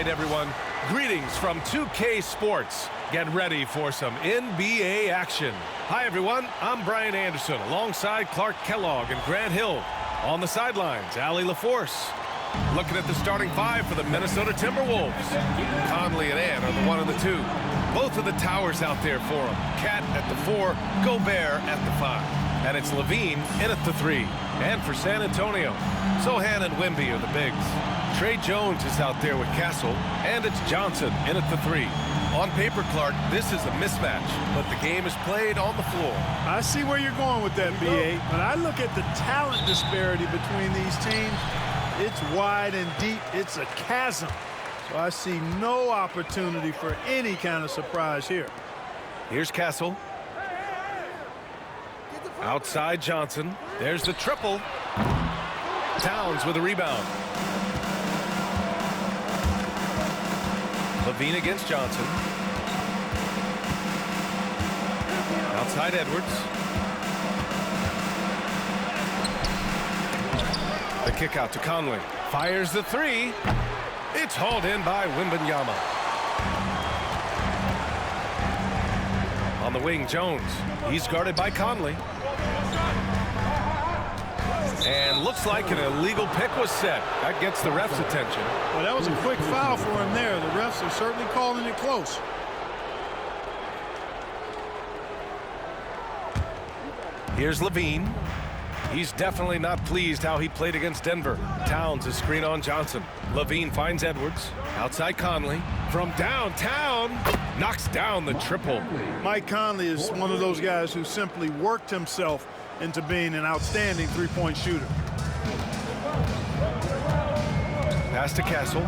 right, everyone. Greetings from 2K Sports. Get ready for some NBA action. Hi, everyone. I'm Brian Anderson alongside Clark Kellogg and Grant Hill. On the sidelines, Allie LaForce. Looking at the starting five for the Minnesota Timberwolves. Conley and Ant are the 1 and the 2. Both of the towers out there for them. Cat at the 4, Gobert at the 5. And it's LaVine in at the 3. And for San Antonio, Sochan and Wemby are the bigs. Trey Jones is out there with Castle, and it's Johnson in at the 3. On paper, Clark, this is a mismatch, but the game is played on the floor. I see where you're going with that, B.A., but I look at the talent disparity between these teams. It's wide and deep. It's a chasm. So I see no opportunity for any kind of surprise here. Here's Castle. Outside Johnson. There's the triple. Towns with a rebound. LaVine against Johnson. Outside Edwards. The kick out to Conley. Fires the 3. It's hauled in by Wembanyama. On the wing, Jones. He's guarded by Conley. And looks like an illegal pick was set. That gets the ref's attention. Well, that was a quick foul for him there. The refs are certainly calling it close. Here's LaVine. He's definitely not pleased how he played against Denver. Towns is screen on Johnson. LaVine finds Edwards. Outside Conley. From downtown, knocks down the triple. Mike Conley is one of those guys who simply worked himself into being an outstanding three-point shooter. Pass to Castle.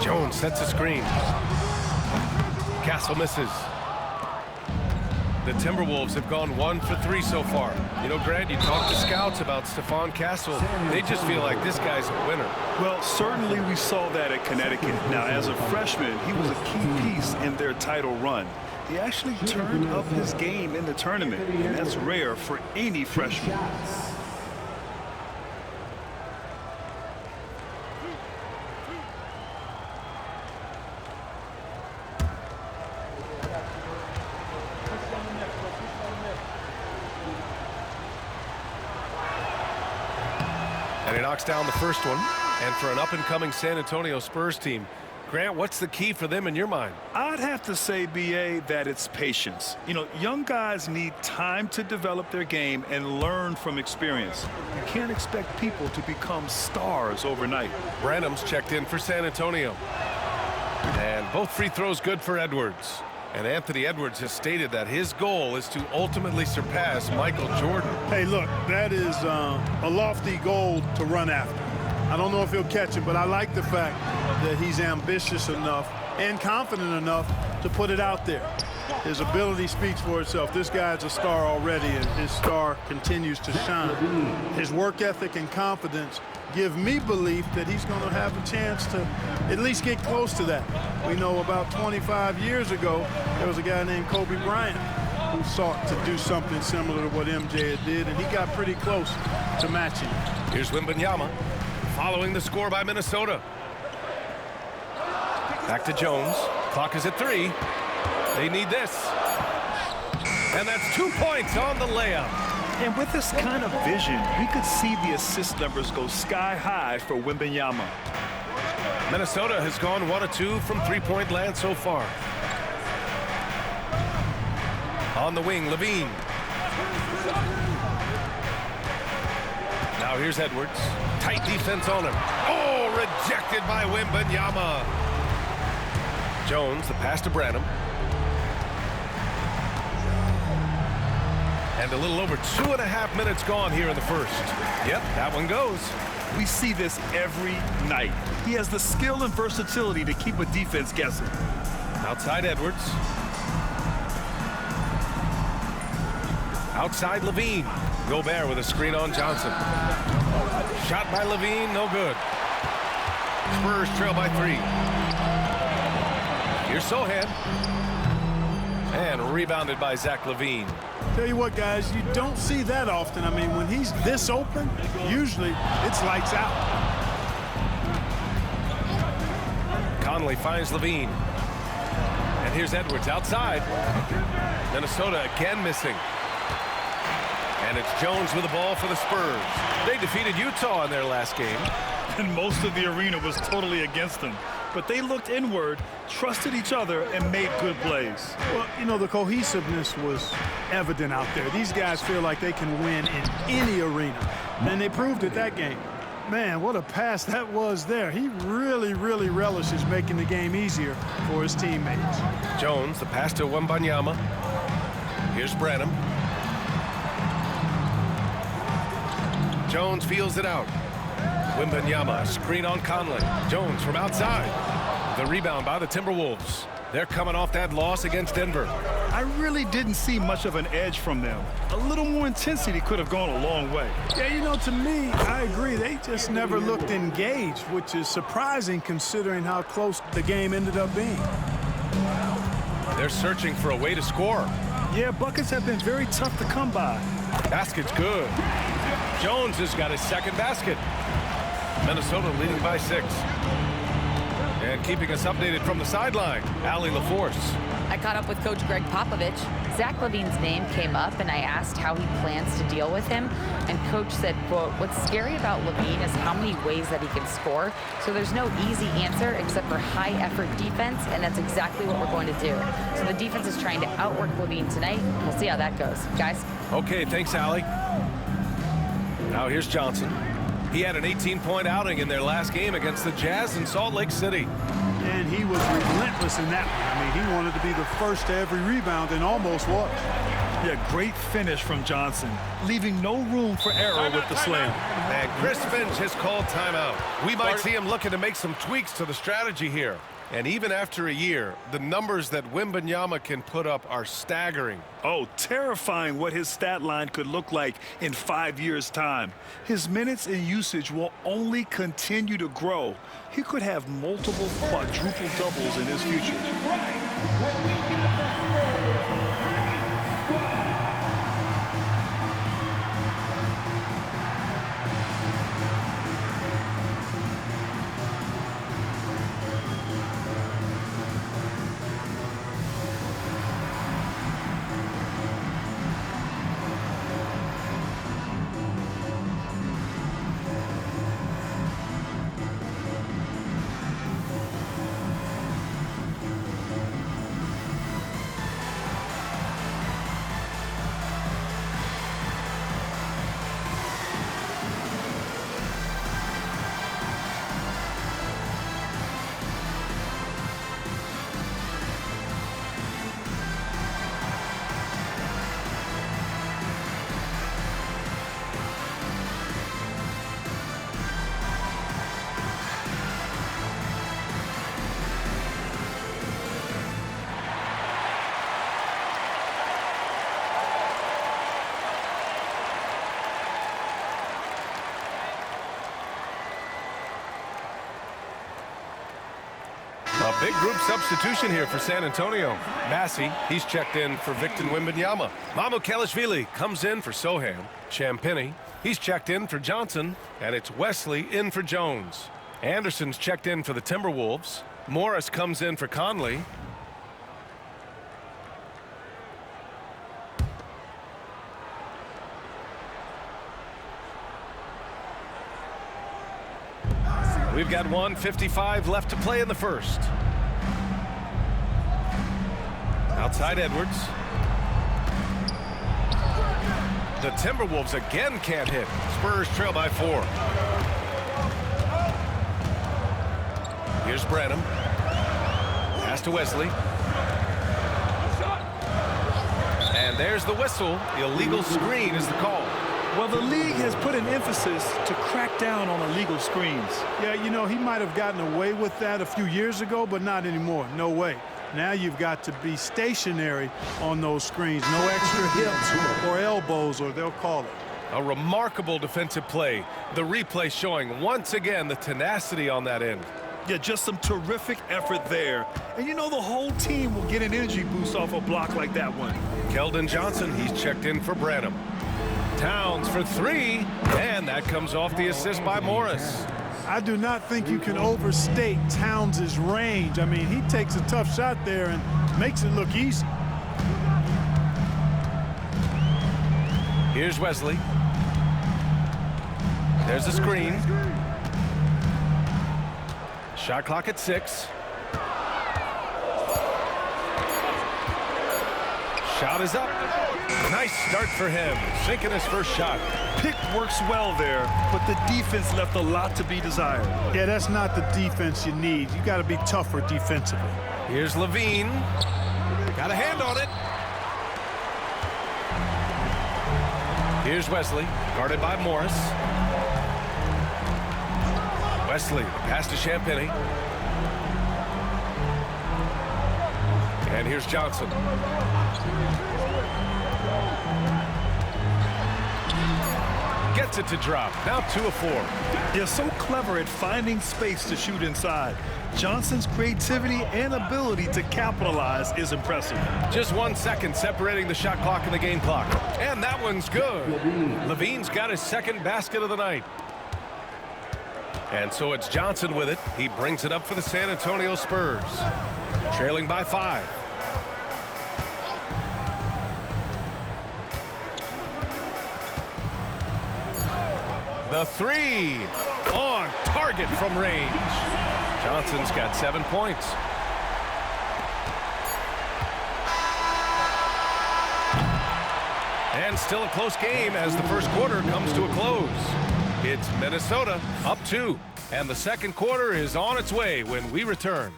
Jones sets a screen. Castle misses. The Timberwolves have gone 1 for 3 so far. You know, Grant, you talk to scouts about Stephon Castle. They just feel like this guy's a winner. Well, certainly we saw that at Connecticut. Now, as a freshman, he was a key piece in their title run. He actually turned up his game in the tournament, and that's rare for any freshman. And he knocks down the first one. And for an up-and-coming San Antonio Spurs team, Grant, what's the key for them in your mind? I'd have to say, B.A., that it's patience. You know, young guys need time to develop their game and learn from experience. You can't expect people to become stars overnight. Branham's checked in for San Antonio. And both free throws good for Edwards. And Anthony Edwards has stated that his goal is to ultimately surpass Michael Jordan. Hey, look, that is a lofty goal to run after. I don't know if he'll catch it, but I like the fact that he's ambitious enough and confident enough to put it out there. His ability speaks for itself. This guy's a star already, and his star continues to shine. His work ethic and confidence give me belief that he's going to have a chance to at least get close to that. We know about 25 years ago, there was a guy named Kobe Bryant who sought to do something similar to what MJ did, and he got pretty close to matching. Here's Wembanyama. Following the score by Minnesota. Back to Jones. Clock is at 3. They need this. And that's 2 points on the layup. And with this kind of vision, we could see the assist numbers go sky high for Wembanyama. Minnesota has gone 1 of 2 from three-point land so far. On the wing, LaVine. Now here's Edwards. Tight defense on him. Oh, rejected by Wembanyama. Jones, the pass to Branham. And a little over 2.5 minutes gone here in the first. Yep, that one goes. We see this every night. He has the skill and versatility to keep a defense guessing. Outside Edwards. Outside LaVine. Gobert with a screen on Johnson. Shot by LaVine, no good. Spurs trail by 3. Here's Sochan. And rebounded by Zach LaVine. Tell you what, guys, you don't see that often. I mean, when he's this open, usually it's lights out. Conley finds Levine. And here's Edwards outside. Minnesota again missing. And it's Jones with the ball for the Spurs. They defeated Utah in their last game. And most of the arena was totally against them. But they looked inward, trusted each other, and made good plays. Well, you know, the cohesiveness was evident out there. These guys feel like they can win in any arena. And they proved it that game. Man, what a pass that was there. He really, really relishes making the game easier for his teammates. Jones, the pass to Wembanyama. Here's Branham. Jones feels it out. Wembanyama, screen on Conley. Jones from outside. The rebound by the Timberwolves. They're coming off that loss against Denver. I really didn't see much of an edge from them. A little more intensity could have gone a long way. Yeah, you know, to me, I agree. They just never looked engaged, which is surprising considering how close the game ended up being. They're searching for a way to score. Yeah, buckets have been very tough to come by. Basket's good. Jones has got his second basket. Minnesota leading by 6. And keeping us updated from the sideline, Allie LaForce. I caught up with Coach Greg Popovich. Zach LaVine's name came up, and I asked how he plans to deal with him. And Coach said, quote, "What's scary about LaVine is how many ways that he can score. So there's no easy answer except for high-effort defense, and that's exactly what we're going to do. So the defense is trying to outwork LaVine tonight. We'll see how that goes. Guys?" Okay, thanks, Allie. Now here's Johnson. He had an 18-point outing in their last game against the Jazz in Salt Lake City. And he was relentless in that one. I mean, he wanted to be the first to every rebound and almost was. Yeah, great finish from Johnson, leaving no room for error with the slam. And Chris Finch has called timeout. We might see him looking to make some tweaks to the strategy here. And even after a year, the numbers that Wembanyama can put up are staggering. Oh, terrifying what his stat line could look like in 5 years' time. His minutes and usage will only continue to grow. He could have multiple quadruple doubles in his future. A big group substitution here for San Antonio. Massey, he's checked in for Victor Wembanyama. Mamukelashvili comes in for Soham. Champagnie, he's checked in for Johnson. And it's Wesley in for Jones. Anderson's checked in for the Timberwolves. Morris comes in for Conley. We've got 1:55 left to play in the first. Outside Edwards. The Timberwolves again can't hit. Spurs trail by 4. Here's Branham. Pass to Wesley. And there's the whistle. Illegal screen is the call. Well, the league has put an emphasis to crack down on illegal screens. Yeah, you know, he might have gotten away with that a few years ago, but not anymore. No way. Now you've got to be stationary on those screens. No extra hips or elbows, or they'll call it. A remarkable defensive play. The replay showing once again the tenacity on that end. Yeah, just some terrific effort there. And you know the whole team will get an energy boost off a block like that one. Keldon Johnson, he's checked in for Branham. Towns for 3, and that comes off the assist by Morris. I do not think you can overstate Towns' range. I mean, he takes a tough shot there and makes it look easy. Here's Wesley. There's a screen. Shot clock at 6. Shot is up. Nice start for him, sinking his first shot. Pick works well there, but the defense left a lot to be desired. Yeah, that's not the defense you need. You got to be tougher defensively. Here's Levine. Got a hand on it. Here's Wesley, guarded by Morris. Wesley, pass to Champagnie. And here's Johnson. Gets it to drop. Now 2 of 4. They're so clever at finding space to shoot inside. Johnson's creativity and ability to capitalize is impressive. Just 1 second separating the shot clock and the game clock. And that one's good. Levine's got his second basket of the night. And so it's Johnson with it. He brings it up for the San Antonio Spurs. Trailing by 5. The 3 on target from range. Johnson's got 7 points. And still a close game as the first quarter comes to a close. It's Minnesota up 2, and the second quarter is on its way when we return.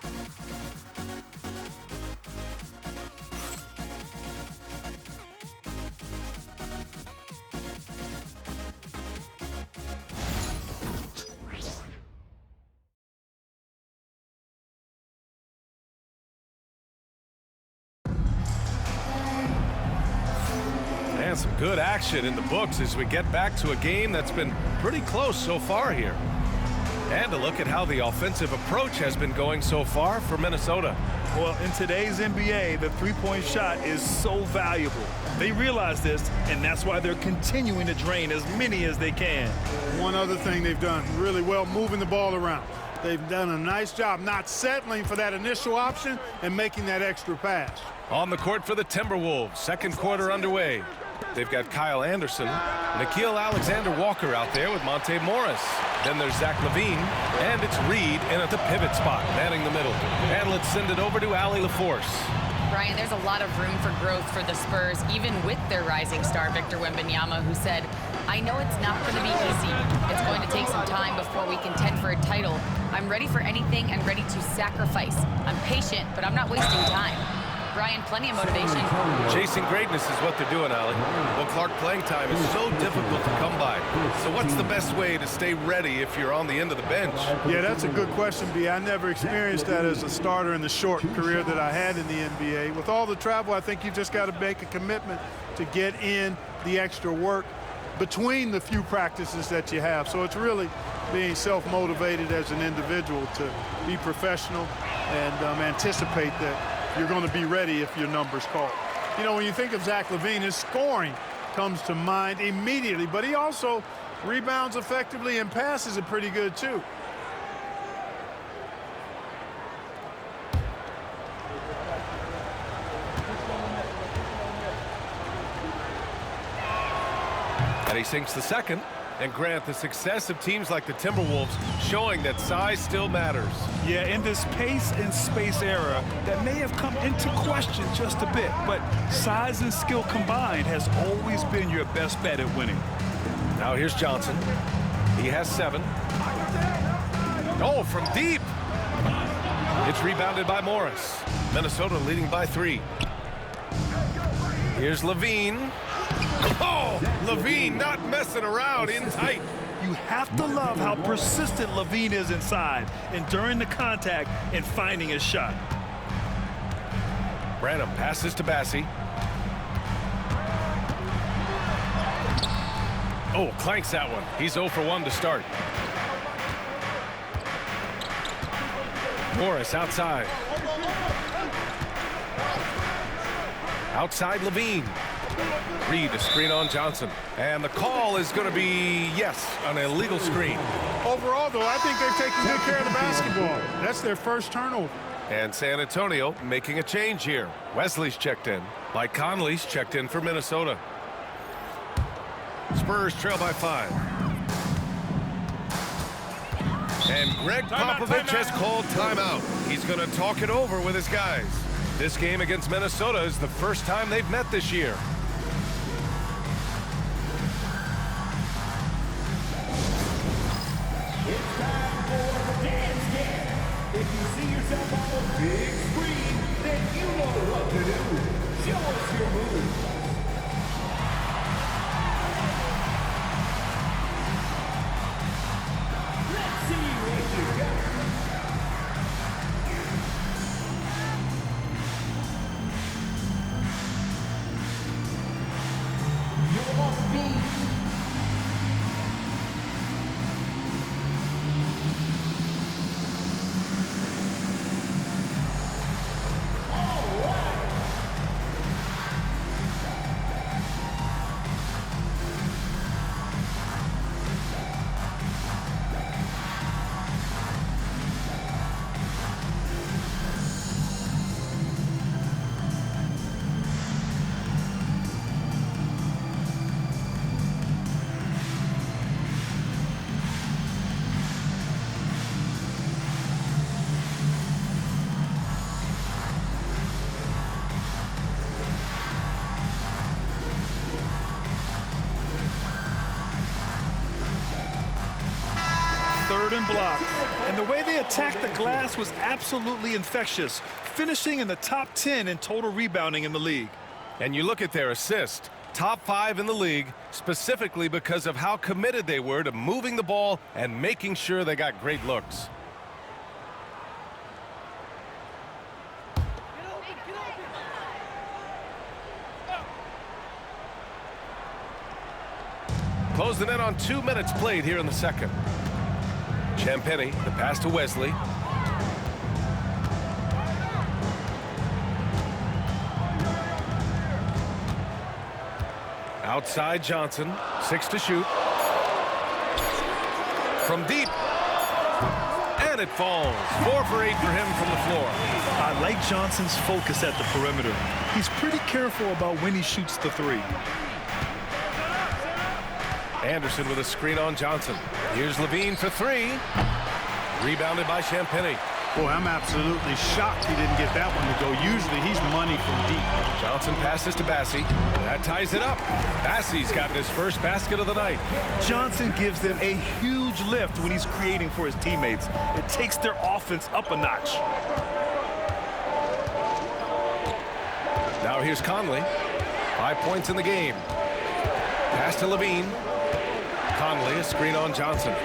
And some good action in the books as we get back to a game that's been pretty close so far here. And a look at how the offensive approach has been going so far for Minnesota. Well, in today's NBA, the three-point shot is so valuable. They realize this, and that's why they're continuing to drain as many as they can. One other thing they've done really well, moving the ball around. They've done a nice job not settling for that initial option and making that extra pass. On the court for the Timberwolves, second quarter underway. They've got Kyle Anderson, Nickeil Alexander-Walker out there with Monte Morris. Then there's Zach LaVine, and it's Reed in at the pivot spot, manning the middle. And let's send it over to Allie LaForce. Brian, there's a lot of room for growth for the Spurs, even with their rising star, Victor Wembanyama, who said, "I know it's not going to be easy. It's going to take some time before we contend for a title. I'm ready for anything and ready to sacrifice. I'm patient, but I'm not wasting time." Brian, plenty of motivation. Chasing greatness is what they're doing, Allie. Well, Clark, playing time is so difficult to come by. So what's the best way to stay ready if you're on the end of the bench? Yeah, that's a good question, B. I never experienced that as a starter in the short career that I had in the NBA. With all the travel, I think you just got to make a commitment to get in the extra work between the few practices that you have. So it's really being self-motivated as an individual to be professional and anticipate that you're going to be ready if your number's called. You know, when you think of Zach LaVine, his scoring comes to mind immediately, but he also rebounds effectively and passes it pretty good too. And he sinks the second. And Grant, the success of teams like the Timberwolves showing that size still matters. Yeah, in this pace and space era, that may have come into question just a bit, but size and skill combined has always been your best bet at winning. Now here's Johnson. He has 7. Oh, from deep. It's rebounded by Morris. Minnesota leading by 3. Here's LaVine. Oh, LaVine not messing around in tight. You have to love how persistent LaVine is inside, enduring the contact and finding his shot. Branham passes to Bassie. Oh, clanks that one. He's 0 for 1 to start. Morris outside. Outside LaVine. Reed, a screen on Johnson. And the call is going to be, yes, an illegal screen. Overall, though, I think they've taken good care of the basketball. That's their first turnover. And San Antonio making a change here. Wesley's checked in. Mike Conley's checked in for Minnesota. Spurs trail by 5. And Greg Popovich has called timeout. He's going to talk it over with his guys. This game against Minnesota is the first time they've met this year. It's time for Dance Dance. If you see yourself on the big screen, then you know what to do. Show us your moves. Let's see what you got. You're on beat. Third and block. And the way they attacked the glass was absolutely infectious, finishing in the top 10 in total rebounding in the league. And you look at their assist, top 5 in the league, specifically because of how committed they were to moving the ball and making sure they got great looks. Closing in on 2 minutes played here in the second. Champagnie, the pass to Wesley. Outside Johnson, 6 to shoot. From deep. And it falls. 4 for 8 for him from the floor. I like Johnson's focus at the perimeter. He's pretty careful about when he shoots the 3. Anderson with a screen on Johnson. Here's Levine for 3. Rebounded by Champagnie. Boy, I'm absolutely shocked he didn't get that one to go. Usually he's money from deep. Johnson passes to Bassey. That ties it up. Bassey's gotten his first basket of the night. Johnson gives them a huge lift when he's creating for his teammates. It takes their offense up a notch. Now here's Conley. 5 points in the game. Pass to Levine. Conley, a screen on Johnson.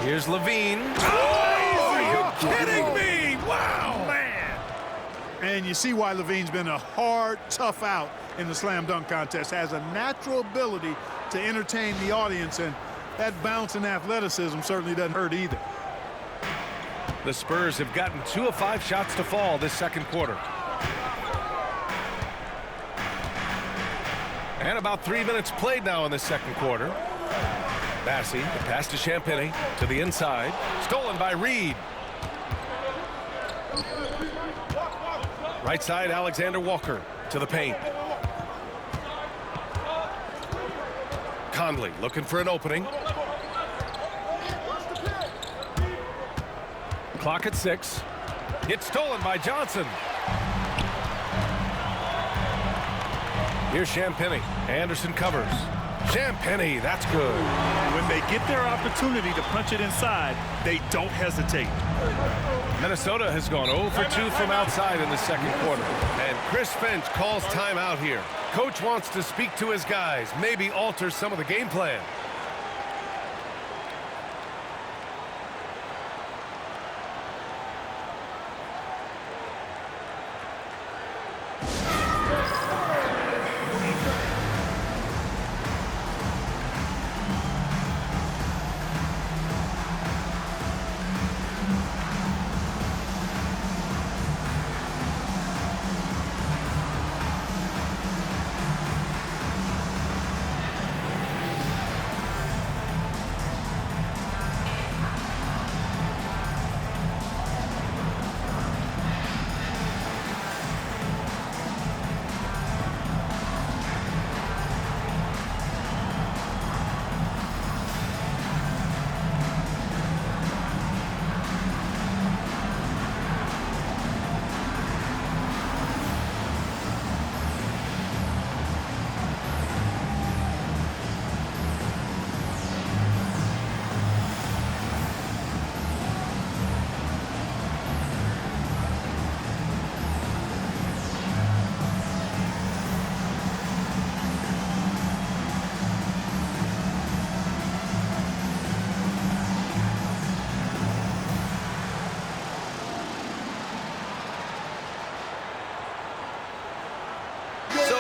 Here's Levine. Oh, are you kidding me? Wow, man. And you see why Levine's been a hard, tough out in the slam dunk contest. Has a natural ability to entertain the audience, and that bounce and athleticism certainly doesn't hurt either. The Spurs have gotten 2 of 5 shots to fall this second quarter. And about 3 minutes played now in the second quarter. Bassey, the pass to Champagnie to the inside. Stolen by Reed. Right side, Alexander Walker to the paint. Conley looking for an opening. Clock at 6. It's stolen by Johnson. Here's Champagnie. Anderson covers. Champagnie, that's good. When they get their opportunity to punch it inside, they don't hesitate. Minnesota has gone 0 for 2 from outside in the second quarter. And Chris Finch calls timeout here. Coach wants to speak to his guys, maybe alter some of the game plan.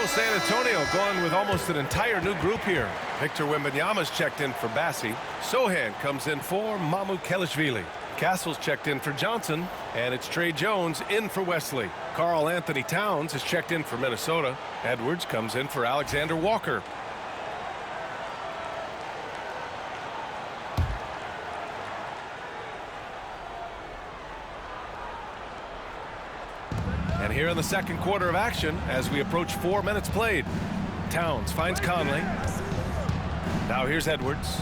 So San Antonio going with almost an entire new group here. Victor Wembanyama's checked in for Bassi. Sohan comes in for Mamukelashvili. Castle's checked in for Johnson, and it's Trey Jones in for Wesley. Karl Anthony Towns is checked in for Minnesota. Edwards comes in for Alexander Walker. And here in the second quarter of action, as we approach 4 minutes played, Towns finds Conley. Now here's Edwards.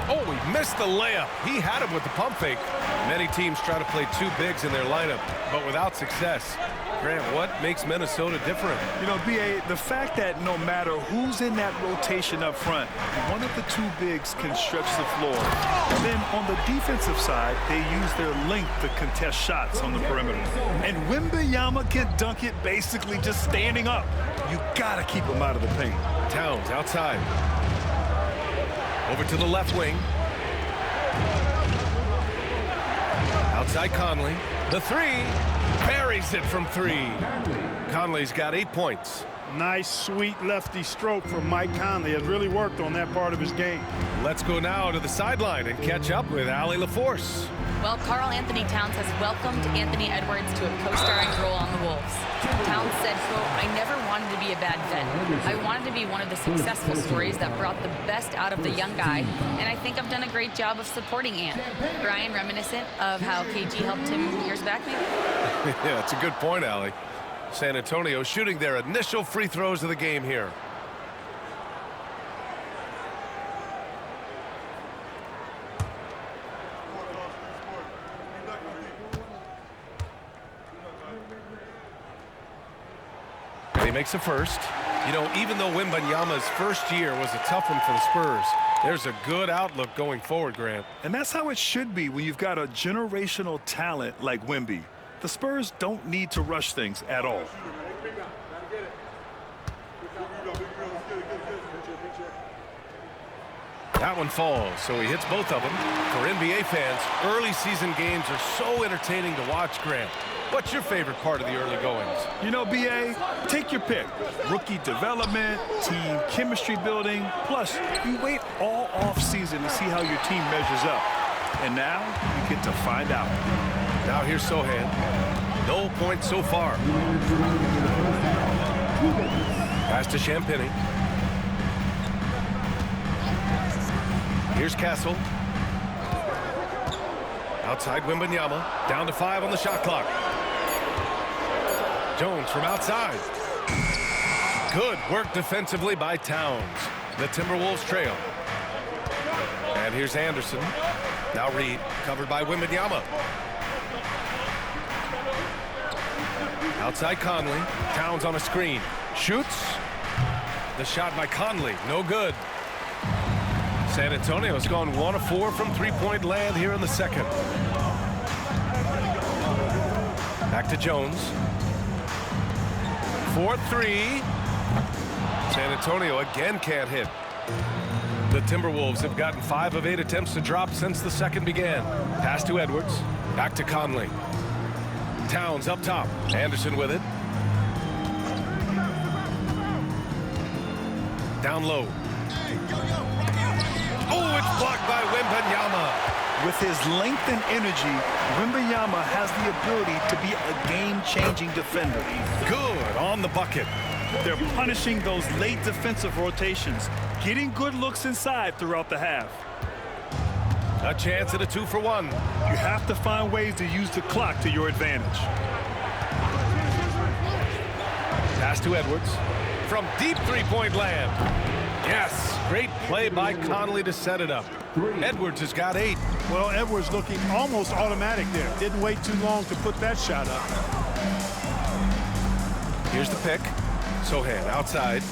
Oh, he missed the layup. He had him with the pump fake. Many teams try to play two bigs in their lineup, but without success. Grant, what makes Minnesota different? You know, B.A., the fact that no matter who's in that rotation up front, one of the two bigs can stretch the floor. And then on the defensive side, they use their length to contest shots on the perimeter. And Wembanyama can dunk it basically just standing up. You gotta keep him out of the paint. Towns outside. Over to the left wing. Outside Conley. The three. Buries it from three. Conley's got 8 points. Nice, sweet lefty stroke from Mike Conley. Has really worked on that part of his game. Let's go now to the sideline and catch up with Allie LaForce. Well, Karl Anthony Towns has welcomed Anthony Edwards to a co-starring role on the Wolves. Towns said, quote, "I never wanted to be a bad vet. I wanted to be one of the successful stories that brought the best out of the young guy, and I think I've done a great job of supporting Ant." Brian, reminiscent of how KG helped him years back, maybe? Yeah, that's a good point, Allie. San Antonio shooting their initial free throws of the game here. And he makes a first. You know, even though Wembanyama's first year was a tough one for the Spurs, there's a good outlook going forward, Grant. And that's how it should be when you've got a generational talent like Wemby. The Spurs don't need to rush things at all. That one falls, so he hits both of them. For NBA fans, early season games are so entertaining to watch, Grant. What's your favorite part of the early goings? You know, B.A., take your pick. Rookie development, team chemistry building, plus you wait all offseason to see how your team measures up. And now you get to find out. Now here's Sohan. No points so far. Pass to Champagnie. Here's Castle. Outside Wembanyama. Down to 5 on the shot clock. Jones from outside. Good work defensively by Towns. The Timberwolves trail. And here's Anderson. Now Reed, covered by Wembanyama. Outside Conley. Towns on a screen. Shoots. The shot by Conley. No good. San Antonio's gone 1 of 4 from three-point land here in the second. Back to Jones. 4-3. San Antonio again can't hit. The Timberwolves have gotten 5 of 8 attempts to drop since the second began. Pass to Edwards. Back to Conley. Towns up top. Anderson with it. Down low. Oh, it's blocked by Wembanyama. With his length and energy, Wembanyama has the ability to be a game-changing defender. Good on the bucket. They're punishing those late defensive rotations, getting good looks inside throughout the half. A chance at a 2-for-1. You have to find ways to use the clock to your advantage. Pass to Edwards. From deep three-point land. Yes, great play by Conley to set it up. Edwards has got 8. Well, Edwards looking almost automatic there. Didn't wait too long to put that shot up. Here's the pick. Sohan outside.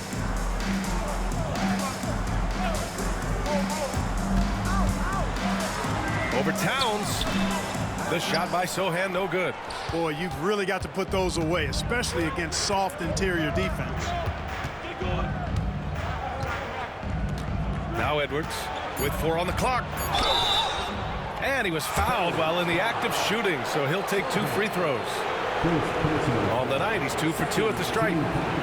Over Towns. The shot by Sohan, no good. Boy, you've really got to put those away, especially against soft interior defense. Now Edwards with 4 on the clock. And he was fouled while in the act of shooting, so he'll take 2 free throws. On the night, he's 2 for 2 at the stripe.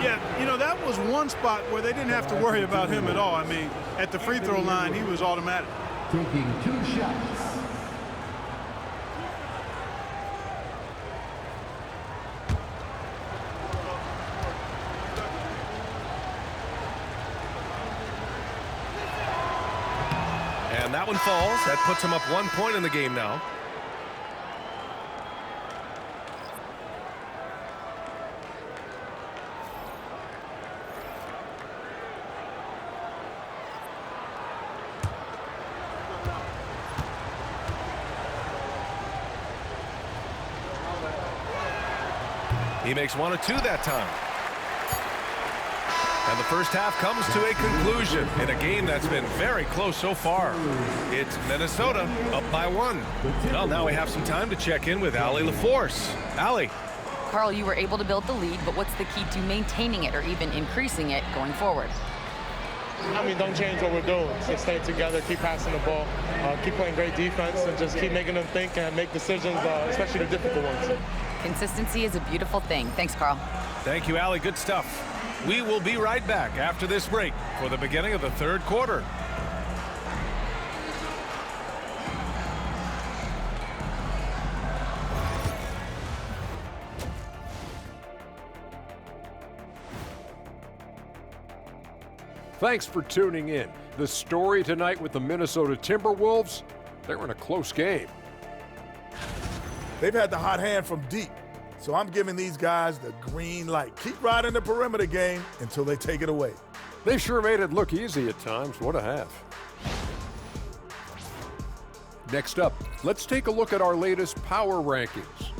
Yeah, you know, that was one spot where they didn't have to worry about him at all. I mean, at the free throw line, he was automatic. Taking 2 shots. And that one falls. That puts him up 1 point in the game now. He makes 1 or 2 that time. And the first half comes to a conclusion in a game that's been very close so far. It's Minnesota up by 1. Well, now we have some time to check in with Allie LaForce. Allie. Carl, you were able to build the lead, but what's the key to maintaining it or even increasing it going forward? I mean, don't change what we're doing. Just stay together, keep passing the ball, keep playing great defense, and just keep making them think and make decisions, especially the difficult ones. Consistency is a beautiful thing. Thanks, Carl. Thank you, Allie. Good stuff. We will be right back after this break for the beginning of the third quarter. Thanks for tuning in. The story tonight with the Minnesota Timberwolves, they were in a close game. They've had the hot hand from deep, so I'm giving these guys the green light. Keep riding the perimeter game until they take it away. They sure made it look easy at times. What a half. Next up, let's take a look at our latest power rankings.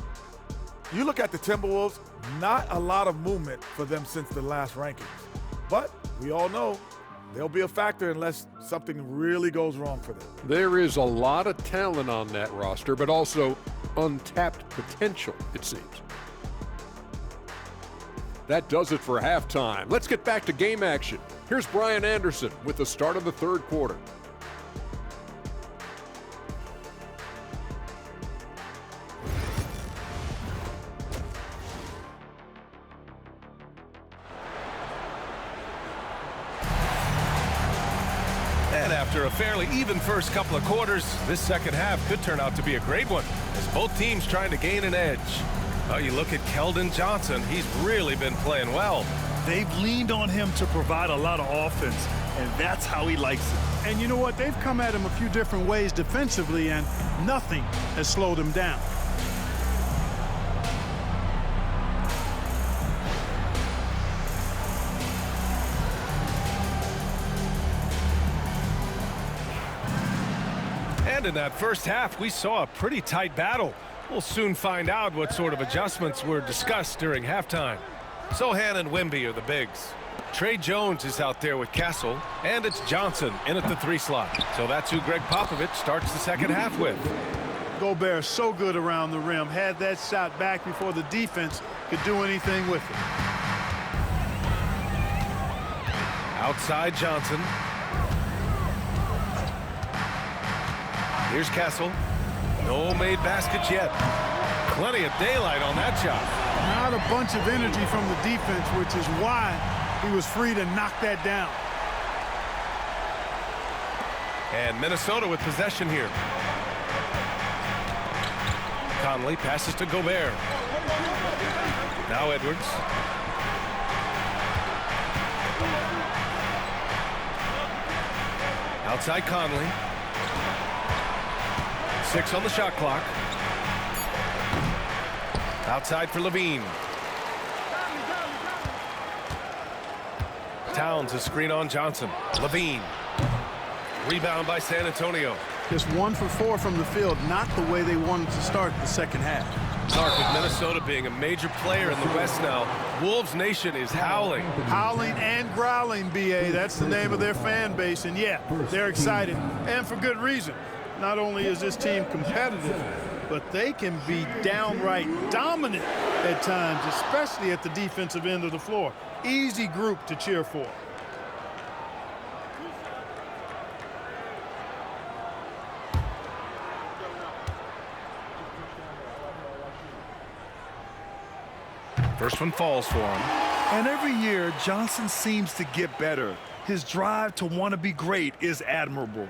You look at the Timberwolves, not a lot of movement for them since the last rankings. But we all know they'll be a factor unless something really goes wrong for them. There is a lot of talent on that roster, but also untapped potential, it seems. That does it for halftime. Let's get back to game action. Here's Brian Anderson with the start of the third quarter. And after a fairly even first couple of quarters, this second half could turn out to be a great one as both teams trying to gain an edge. You look at Keldon Johnson. He's really been playing well. They've leaned on him to provide a lot of offense, and that's how he likes it. And you know what? They've come at him a few different ways defensively, and nothing has slowed him down. And in that first half, we saw a pretty tight battle. We'll soon find out what sort of adjustments were discussed during halftime. Sochan and Wemby are the bigs. Trey Jones is out there with Castle, and it's Johnson in at the 3 slot. So that's who Greg Popovich starts the second half with. Gobert so good around the rim, had that shot back before the defense could do anything with it. Outside Johnson. Here's Castle. No made baskets yet. Plenty of daylight on that shot. Not a bunch of energy from the defense, which is why he was free to knock that down. And Minnesota with possession here. Conley passes to Gobert. Now Edwards. Outside Conley. 6 on the shot clock. Outside for Levine. Towns a screen on Johnson. Levine. Rebound by San Antonio. Just 1 for 4 from the field, not the way they wanted to start the second half. Clark, with Minnesota being a major player in the West now, Wolves Nation is howling. Howling and growling, B.A. That's the name of their fan base. And yeah, they're excited, and for good reason. Not only is this team competitive, but they can be downright dominant at times, especially at the defensive end of the floor. Easy group to cheer for. First one falls for him. And every year, Johnson seems to get better. His drive to want to be great is admirable.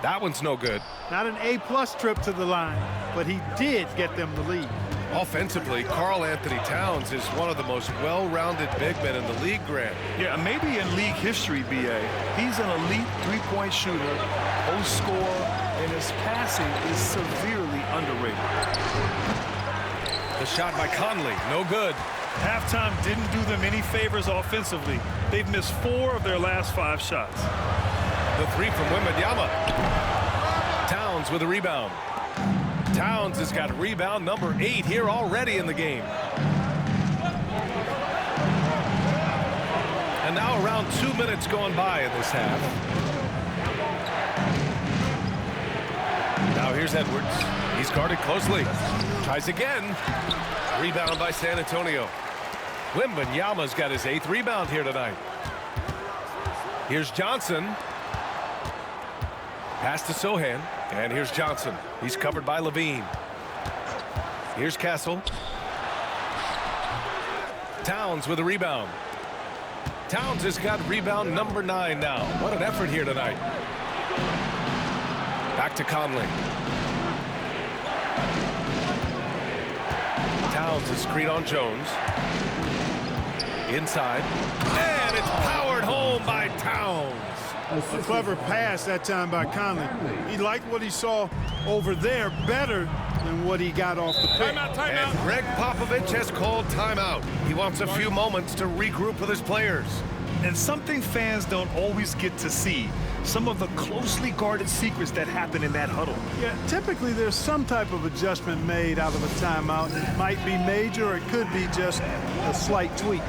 That one's no good. Not an A-plus trip to the line, but he did get them the lead. Offensively, Karl Anthony Towns is one of the most well-rounded big men in the league, Grant. Yeah, maybe in league history, B.A. He's an elite three-point shooter, post scorer, and his passing is severely underrated. The shot by Conley, no good. Halftime didn't do them any favors offensively. They've missed 4 of their last 5 shots. The three from Wembanyama. Towns with a rebound. Towns has got rebound number 8 here already in the game. And now around 2 minutes going by in this half. Now here's Edwards. He's guarded closely. Tries again. Rebound by San Antonio. Wembanyama's got his 8th rebound here tonight. Here's Johnson. Pass to Sohan, and here's Johnson. He's covered by Levine. Here's Castle. Towns with a rebound. Towns has got rebound number 9 now. What an effort here tonight. Back to Conley. Towns is screen on Jones. Inside. And it's powered home by Towns. A clever pass that time by Conley. He liked what he saw over there better than what he got off the pick. And Greg Popovich has called timeout. He wants a few moments to regroup with his players. And something fans don't always get to see, some of the closely guarded secrets that happen in that huddle. Yeah, typically there's some type of adjustment made out of a timeout. It might be major or it could be just a slight tweak.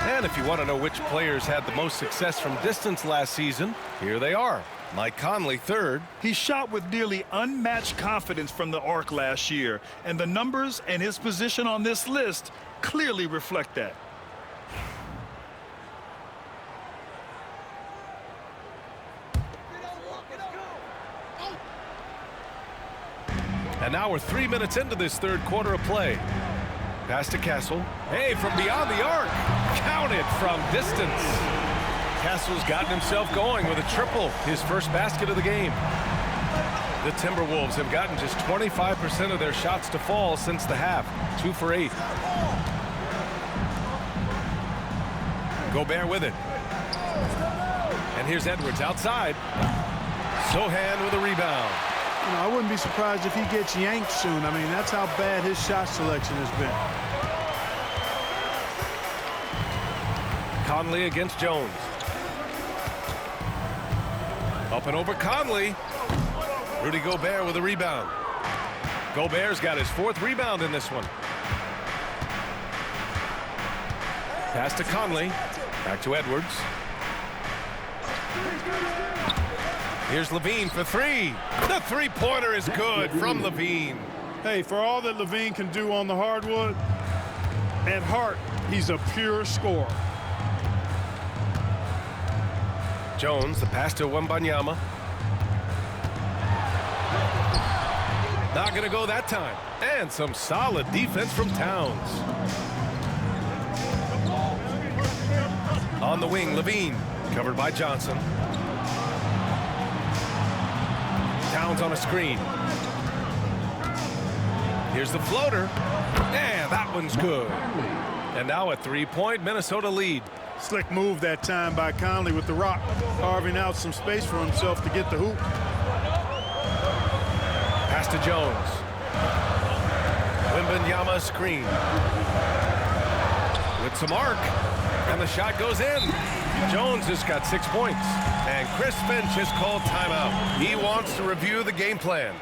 And if you want to know which players had the most success from distance last season, here they are. Mike Conley, 3rd. He shot with nearly unmatched confidence from the arc last year, and the numbers and his position on this list clearly reflect that. And now we're 3 minutes into this 3rd quarter of play. Pass to Castle. Hey, from beyond the arc. Counted from distance. Castle's gotten himself going with a triple, his first basket of the game. The Timberwolves have gotten just 25% of their shots to fall since the half. 2 for 8. Gobert with it. And here's Edwards outside. Sohan with a rebound. You know, I wouldn't be surprised if he gets yanked soon. I mean, that's how bad his shot selection has been. Conley against Jones. Up and over Conley. Rudy Gobert with a rebound. Gobert's got his 4th rebound in this one. Pass to Conley. Back to Edwards. Here's Levine for 3. The three-pointer is good from Levine. Hey, for all that Levine can do on the hardwood, at heart, He's a pure scorer. Jones, the pass to Wembanyama. Not going to go that time. And some solid defense from Towns. On the wing, Levine, covered by Johnson. Towns on a screen. Here's the floater. And that one's good. And now a three-point Minnesota lead. Slick move that time by Conley with the rock, carving out some space for himself to get the hoop. Pass to Jones. Wembanyama screen. With some arc. And the shot goes in. Jones has got 6 points. And Chris Finch has called timeout. He wants to review the game plan.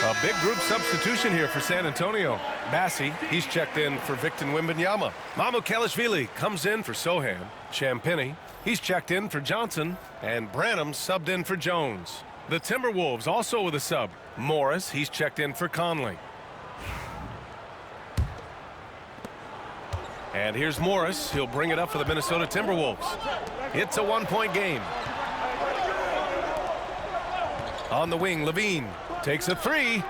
A big group substitution here for San Antonio. Bassi, he's checked in for Victor Wembanyama. Mamukelashvili comes in for Sohan. Champagnie, he's checked in for Johnson. And Branham subbed in for Jones. The Timberwolves also with a sub. Morris, he's checked in for Conley. And here's Morris. He'll bring it up for the Minnesota Timberwolves. It's a one-point game. On the wing, Levine takes a three.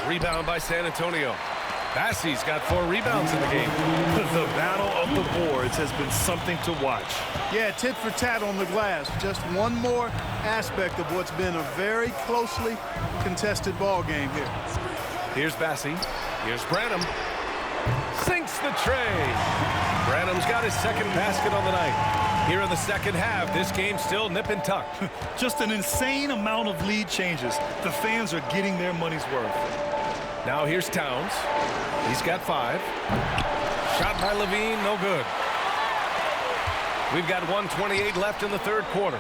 Rebound by San Antonio. Bassi's got 4 rebounds in the game. The battle of the boards has been something to watch. Yeah, tit for tat on the glass. Just one more aspect of what's been a very closely contested ball game here. Here's Bassi. Here's Branham. Sinks the tray. Branham's got his second basket on the night. Here in the second half, this game's still nip and tuck. Just an insane amount of lead changes. The fans are getting their money's worth. Now here's Towns. He's got 5. Shot by Levine, no good. We've got 1:28 left in the third quarter.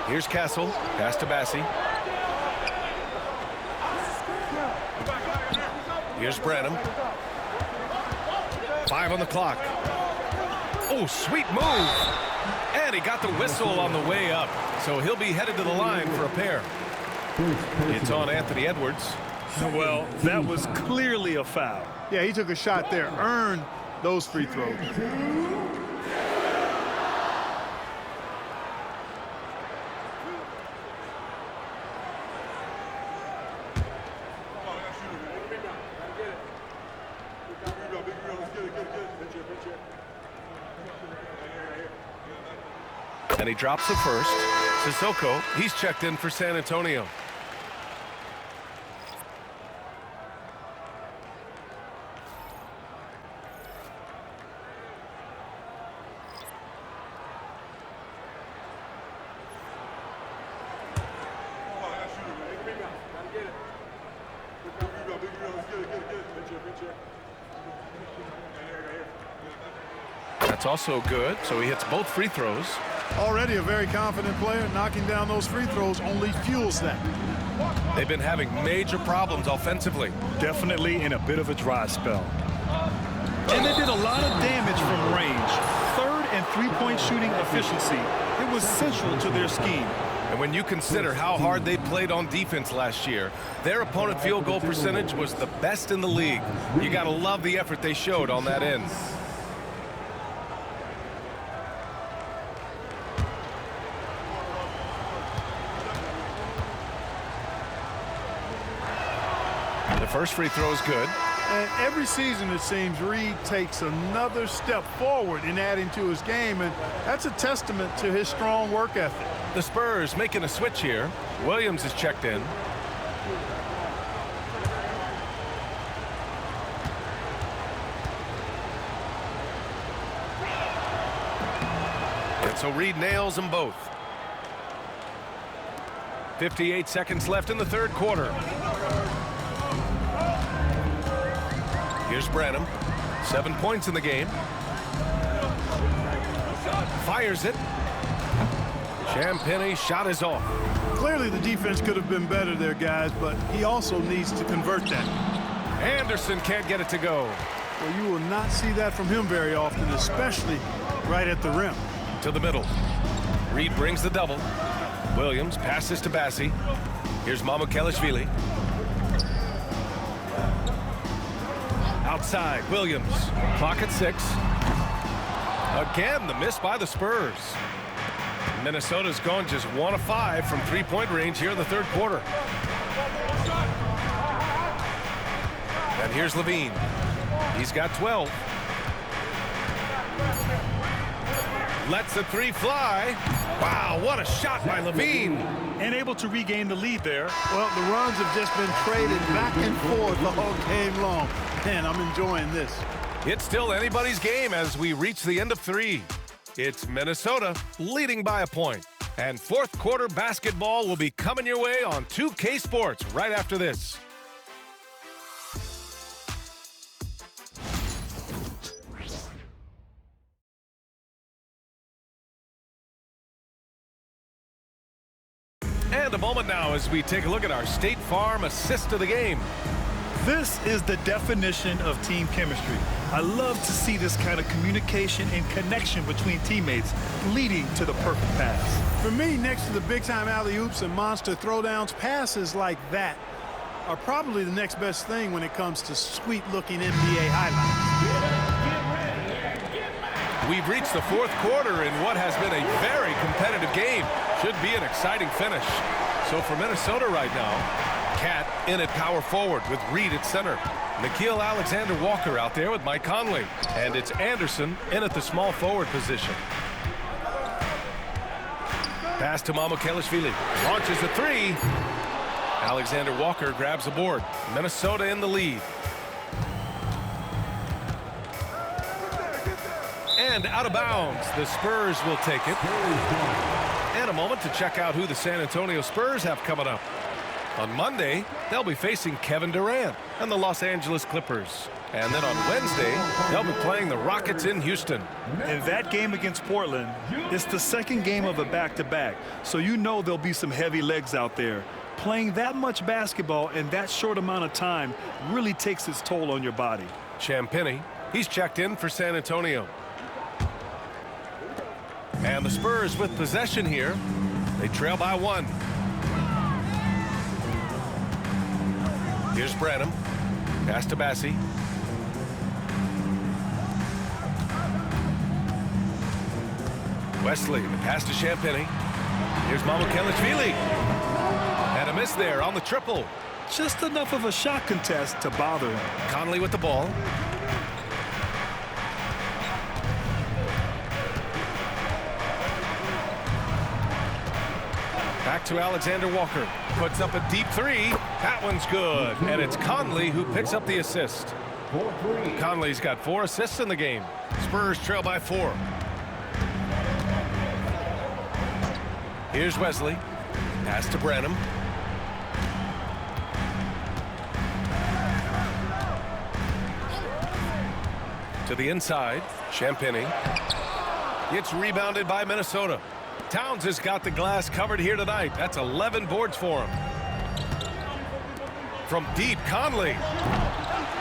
Here's Castle. Pass to Bassi. Here's Branham. 5 on the clock. Oh, sweet move. And he got the whistle on the way up. So he'll be headed to the line for a pair. It's on Anthony Edwards. Well, that was clearly a foul. Yeah, he took a shot there. Earned those free throws. And he drops the first. Sissoko, he's checked in for San Antonio. That's also good, so he hits both free throws. Already a very confident player. Knocking down those free throws only fuels that. They've been having major problems offensively. Definitely in a bit of a dry spell. And they did a lot of damage from range. 3rd and three-point shooting efficiency. It was central to their scheme. And when you consider how hard they played on defense last year, their opponent field goal percentage was the best in the league. You got to love the effort they showed on that end. The first free throw is good. And every season, it seems, Reed takes another step forward in adding to his game, and that's a testament to his strong work ethic. The Spurs making a switch here. Williams is checked in. And so Reed nails them both. 58 seconds left in the third quarter. Here's Branham. 7 points in the game. Fires it. Champagnie shot is off. Clearly the defense could have been better there, guys, but he also needs to convert that. Anderson can't get it to go. Well, you will not see that from him very often, especially right at the rim. To the middle. Reed brings the double. Williams passes to Bassi. Here's Mamukelashvili. Outside, Williams. Clock at 6. Again, the miss by the Spurs. Minnesota's gone just 1 of 5 from three-point range here in the third quarter. And here's Levine. He's got 12. Lets the three fly. Wow, what a shot by Levine. And able to regain the lead there. Well, the runs have just been traded back and forth all game long. Man, I'm enjoying this. It's still anybody's game as we reach the end of 3. It's Minnesota leading by a point. And fourth quarter basketball will be coming your way on 2K Sports right after this. And a moment now as we take a look at our State Farm assist of the game. This is the definition of team chemistry. I love to see this kind of communication and connection between teammates leading to the perfect pass. For me, next to the big-time alley-oops and monster throwdowns, passes like that are probably the next best thing when it comes to sweet-looking NBA highlights. We've reached the fourth quarter in what has been a very competitive game. Should be an exciting finish. So for Minnesota right now, Cat in at power forward with Reed at center. Nickeil Alexander-Walker out there with Mike Conley. And it's Anderson in at the small forward position. Pass to Mamukelashvili. Launches a three. Alexander-Walker grabs the board. Minnesota in the lead. And out of bounds. The Spurs will take it. And a moment to check out who the San Antonio Spurs have coming up. On Monday, they'll be facing Kevin Durant and the Los Angeles Clippers. And then on Wednesday, they'll be playing the Rockets in Houston. And that game against Portland is the second game of a back-to-back. So you know there'll be some heavy legs out there. Playing that much basketball in that short amount of time really takes its toll on your body. Champagnie, he's checked in for San Antonio. And the Spurs with possession here. They trail by 1. Here's Branham. Pass to Bassi. Wesley, the pass to Champagnie. Here's Mamukelashvili. And a miss there on the triple. Just enough of a shot contest to bother him. Conley with the ball. Back to Alexander-Walker. Puts up a deep three. That one's good. And it's Conley who picks up the assist. Conley's got 4 assists in the game. Spurs trail by 4. Here's Wesley. Pass to Branham. To the inside. Champagnie. It's rebounded by Minnesota. Towns has got the glass covered here tonight. That's 11 boards for him. From deep, Conley.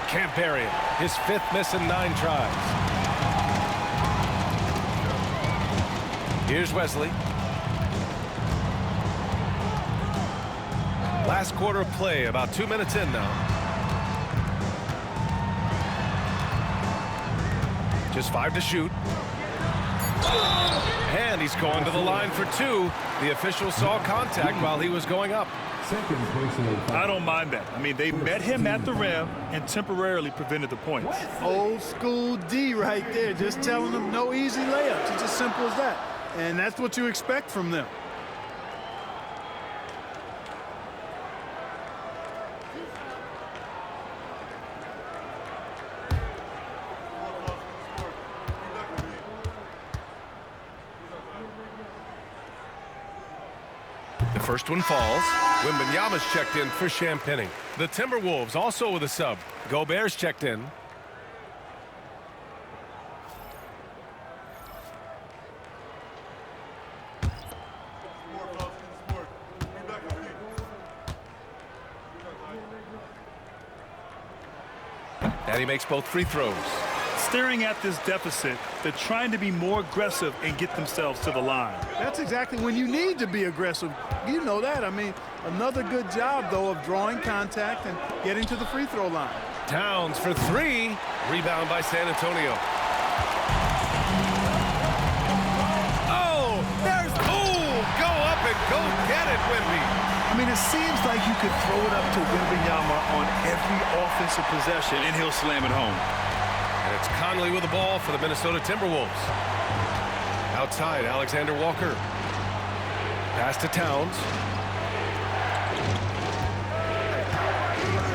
Can't bury it. His 5th miss in 9 tries. Here's Wesley. Last quarter of play, about 2 minutes in now. Just 5 to shoot. And he's going to the line for 2. The official saw contact while he was going up. I don't mind that. I mean, they met him at the rim and temporarily prevented the points. Old school D right there, just telling them no easy layups. It's as simple as that. And that's what you expect from them. The first one falls. Wembanyama's checked in for Champagnie. The Timberwolves also with a sub. Gobert's checked in. And he makes both free throws. Staring at this deficit, they're trying to be more aggressive and get themselves to the line. That's exactly when you need to be aggressive. You know that. I mean, another good job, though, of drawing contact and getting to the free throw line. Towns for 3. Rebound by San Antonio. Oh, there's go up and go get it, Wemby. I mean, it seems like you could throw it up to Wembanyama on every offensive possession, and he'll slam it home. And it's Conley with the ball for the Minnesota Timberwolves. Outside, Alexander Walker. Pass to Towns.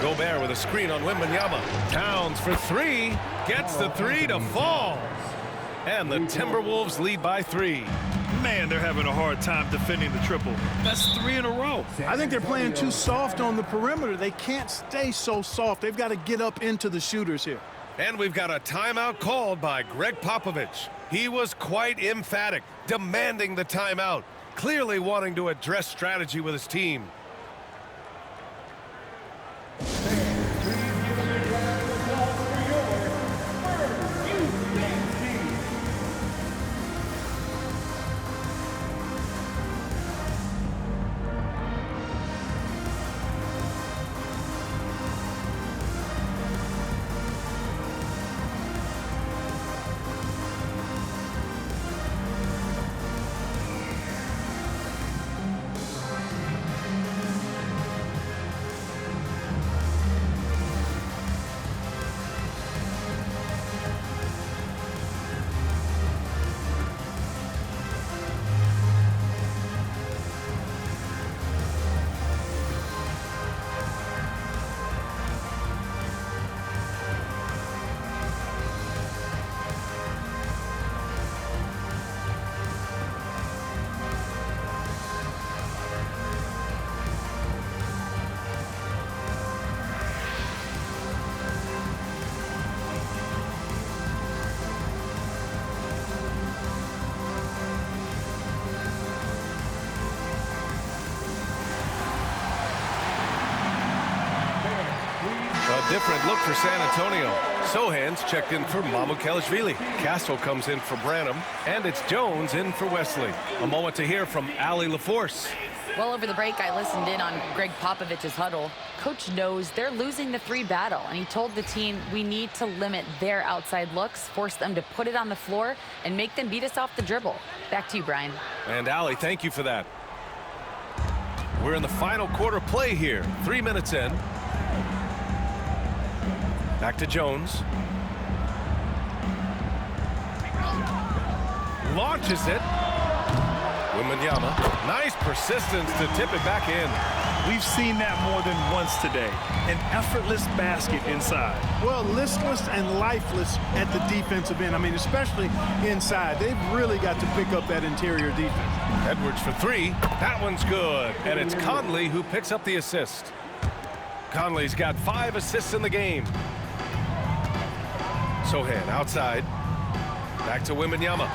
Gobert with a screen on Wembanyama. Towns for 3. Gets the 3 to fall. And the Timberwolves lead by 3. Man, they're having a hard time defending the triple. That's 3 in a row. I think they're playing too soft on the perimeter. They can't stay so soft. They've got to get up into the shooters here. And we've got a timeout called by Greg Popovich. He was quite emphatic, demanding the timeout, clearly wanting to address strategy with his team. Different look for San Antonio. Sohan's checked in for Mamukelashvili. Castle comes in for Branham. And it's Jones in for Wesley. A moment to hear from Allie LaForce. Well, over the break, I listened in on Greg Popovich's huddle. Coach knows they're losing the 3 battle, and he told the team we need to limit their outside looks, force them to put it on the floor, and make them beat us off the dribble. Back to you, Brian. And Allie, thank you for that. We're in the final quarter play here. 3 minutes in. Back to Jones. Launches it. Wembanyama. Nice persistence to tip it back in. We've seen that more than once today. An effortless basket inside. Well, listless and lifeless at the defensive end. I mean, especially inside. They've really got to pick up that interior defense. Edwards for 3. That one's good. And it's Conley who picks up the assist. Conley's got 5 assists in the game. Sohan outside. Back to Wembanyama.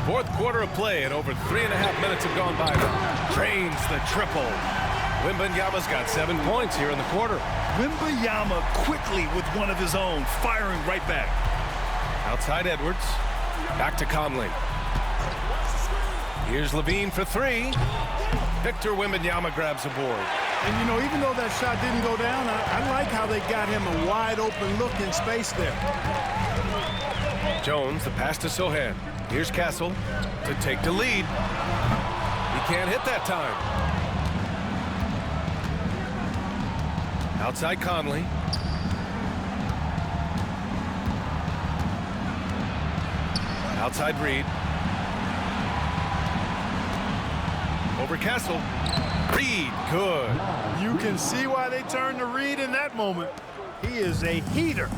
Fourth quarter of play, and over 3.5 minutes have gone by. Drains the triple. Wembanyama's got 7 points here in the quarter. Wembanyama quickly with one of his own, firing right back. Outside Edwards. Back to Conley. Here's Levine for three. Victor Wembanyama grabs a board. And, you know, even though that shot didn't go down, I like how they got him a wide-open look in space there. Jones, the pass to Sochan. Here's Castle to take the lead. He can't hit that time. Outside Conley. Outside Reed. Over Castle. Reed, good. You can see why they turned to Reed in that moment. He is a heater.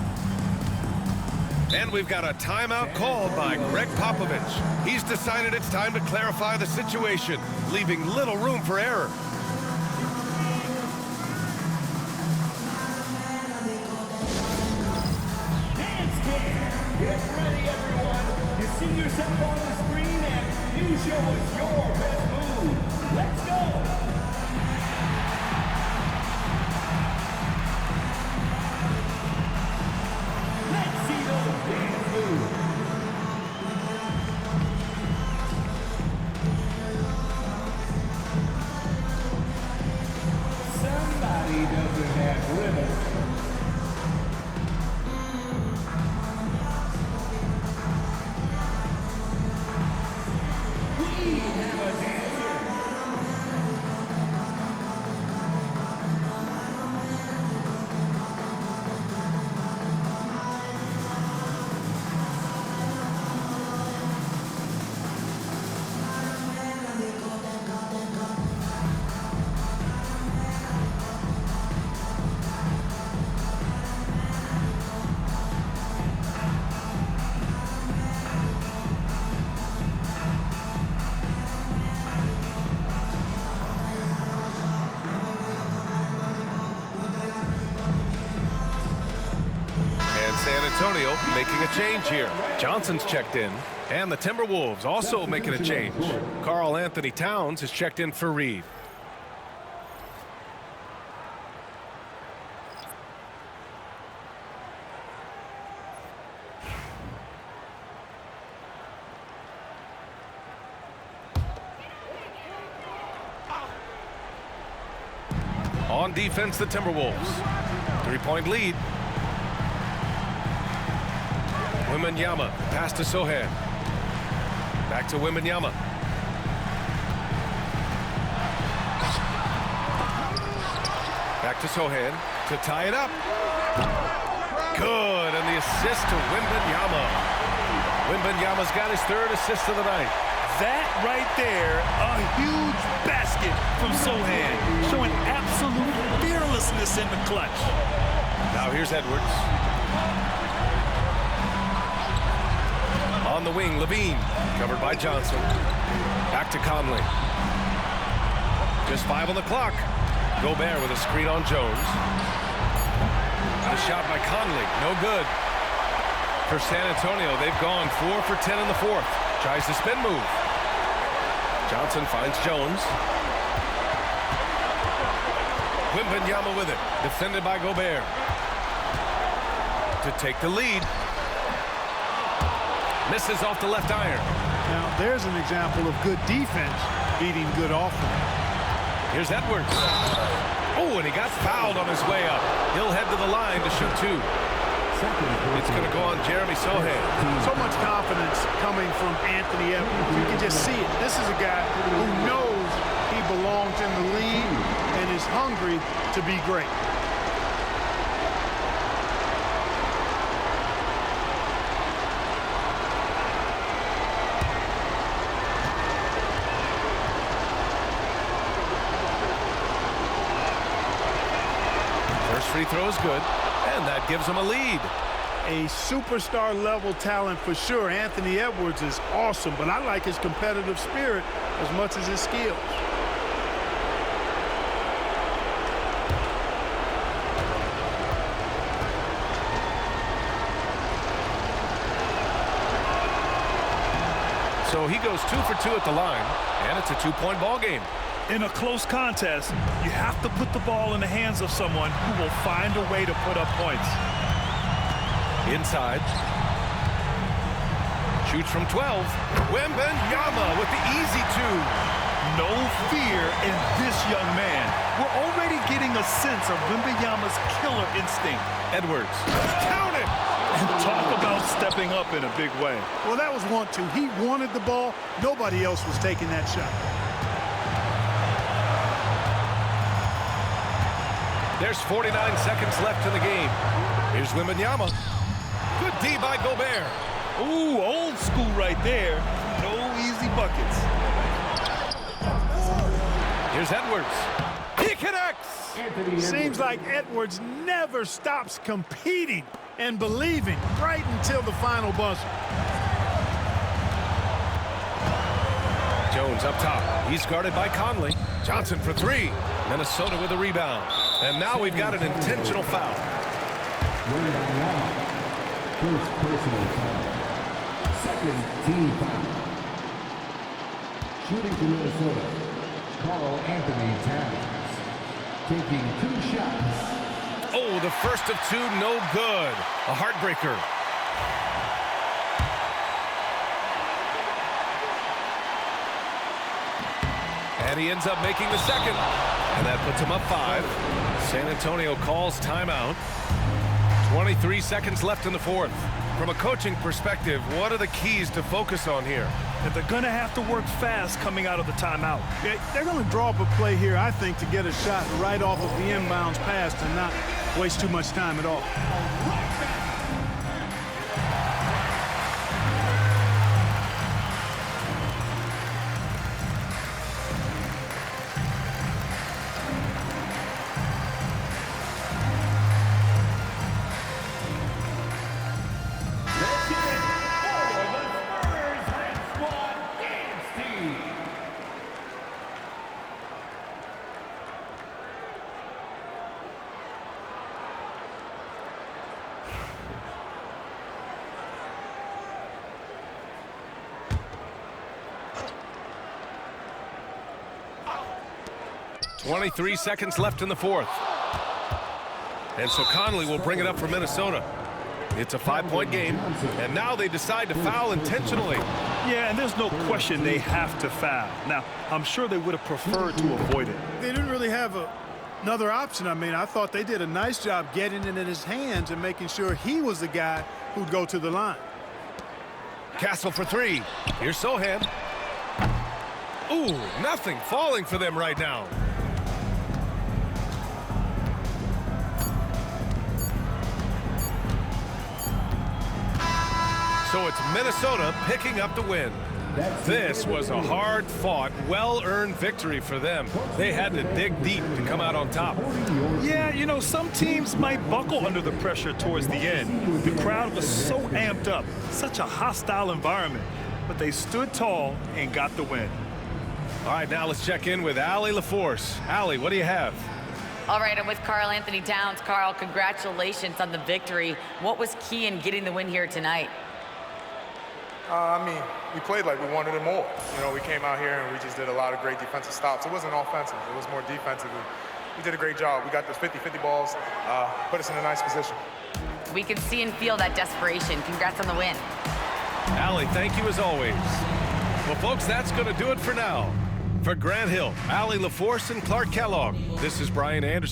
And we've got a timeout called by Greg Popovich. He's decided it's time to clarify the situation, leaving little room for error. Get ready, everyone. You see yourself on the screen and you show us your best move. Let's go. Let's see those dance moves. Somebody doesn't have rhythm. San Antonio making a change here. Johnson's checked in, and the Timberwolves also making a change. Karl Anthony Towns has checked in for Reed. On defense, the Timberwolves. Three-point lead. Wembanyama, pass to Sochan. Back to Wembanyama. Back to Sochan to tie it up. Good, and the assist to Wembanyama. Wembanyama's got his third assist of the night. That right there, a huge basket from Sochan, showing absolute fearlessness in the clutch. Now here's Edwards. On the wing, Levine, covered by Johnson. Back to Conley. Just 5 on the clock. Gobert with a screen on Jones. The shot by Conley, no good. For San Antonio, they've gone 4 for 10 in the fourth. Tries the spin move. Johnson finds Jones. Wembanyama with it, defended by Gobert. To take the lead. Misses off the left iron. Now, there's an example of good defense beating good offense. Here's Edwards. Oh, and he got fouled on his way up. He'll head to the line to shoot two. It's going to go on Jeremy Sochan. So much confidence coming from Anthony Edwards. You can just see it. This is a guy who knows he belongs in the league and is hungry to be great. Free throw is good, and that gives him a lead. A superstar level talent for sure. Anthony Edwards is awesome, but I like his competitive spirit as much as his skills. So he goes 2 for 2 at the line, and it's a 2-point ball game. In a close contest, you have to put the ball in the hands of someone who will find a way to put up points. Inside. Shoots from 12. Wembanyama with the easy two. No fear in this young man. We're already getting a sense of Wembanyama's killer instinct. Edwards. Count it! And talk about stepping up in a big way. Well, that was 1-2. He wanted the ball. Nobody else was taking that shot. There's 49 seconds left in the game. Here's Wembanyama. Good D by Gobert. Ooh, old school right there. No easy buckets. Here's Edwards. He connects. Seems like Edwards never stops competing and believing right until the final buzzer. Jones up top. He's guarded by Conley. Johnson for three. Minnesota with a rebound. And now we've got an intentional foul. First personal foul. Second team foul. Shooting for Minnesota, Karl-Anthony Towns. Taking 2 shots. Oh, the first of 2, no good. A heartbreaker. And he ends up making the second. And that puts him up 5. San Antonio calls timeout. 23 seconds left in the fourth. From a coaching perspective, what are the keys to focus on here? That they're going to have to work fast coming out of the timeout. Yeah, they're going to draw up a play here, I think, to get a shot right off of the inbounds pass and not waste too much time at all. .23 seconds left in the fourth. And so Conley will bring it up for Minnesota. It's a 5-point game, and now they decide to foul intentionally. Yeah, and there's no question they have to foul. Now, I'm sure they would have preferred to avoid it. They didn't really have another option. I mean, I thought they did a nice job getting it in his hands and making sure he was the guy who'd go to the line. Castle for 3. Here's Sohan. Ooh, nothing falling for them right now. So it's Minnesota picking up the win. This was a hard-fought, well-earned victory for them. They had to dig deep to come out on top. Yeah, you know, some teams might buckle under the pressure towards the end. The crowd was so amped up, such a hostile environment. But they stood tall and got the win. All right, now let's check in with Allie LaForce. Allie, what do you have? All right, I'm with Karl-Anthony Towns. Carl, congratulations on the victory. What was key in getting the win here tonight? I mean, we played like we wanted it more. You know, we came out here and we just did a lot of great defensive stops. It wasn't offensive. It was more defensive. We did a great job. We got those 50-50 balls, put us in a nice position. We can see and feel that desperation. Congrats on the win. Allie, thank you as always. Well, folks, that's going to do it for now. For Grant Hill, Allie LaForce, and Clark Kellogg, this is Brian Anderson.